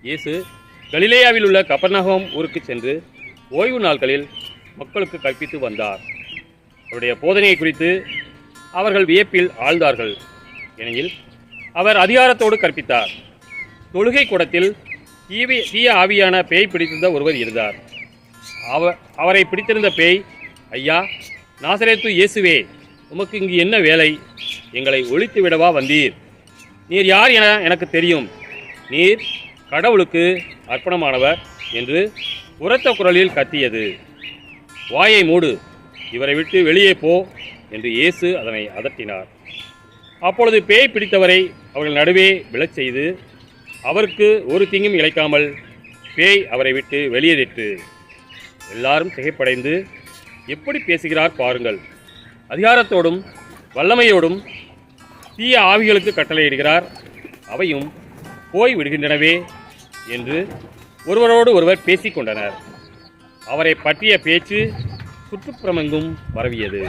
இயேசு கலிலேயாவில் உள்ள கப்பர்நகூம் ஊருக்கு சென்று ஓய்வு நாட்களில் மக்களுக்கு கற்பித்து வந்தார். அவருடைய போதனையை குறித்து அவர்கள் வியப்பில் ஆழ்ந்தார்கள். ஏனெனில் அவர் அதிகாரத்தோடு கற்பித்தார். தொழுகை கூடத்தில் தீய ஆவியான பேய் பிடித்திருந்த ஒருவர் இருந்தார். அவரை பிடித்திருந்த பேய், ஐயா, நாசரேத்து இயேசுவே, உமக்கு இங்கு என்ன வேலை? எங்களை ஒழித்து விடவா வந்தீர்? நீர் யார் என எனக்கு தெரியும். நீர் கடவுளுக்கு அர்ப்பணமானவர் என்று உரத்த குரலில் கத்தியது. வாயை மூடு, இவரை விட்டு வெளியே போ என்று இயேசு அதனை அதட்டினார். அப்பொழுது பேய் பிடித்தவரை அவர்கள் நடுவே விழச் செய்து அவருக்கு ஒரு தீங்கும் இழைக்காமல் பேய் அவரை விட்டு வெளியேறிற்று. எல்லாரும் திகைப்படைந்து, எப்படி பேசுகிறார் பாருங்கள், அதிகாரத்தோடும் வல்லமையோடும் தீய ஆவிகளுக்கு கட்டளையிடுகிறார், அவையும் போய் விடுகின்றனவே என்று ஒருவரோடு ஒருவர் பேசிக்கொண்டனர். அவரை பற்றிய பேச்சு சுற்றுப்புறமெங்கும் பரவியது.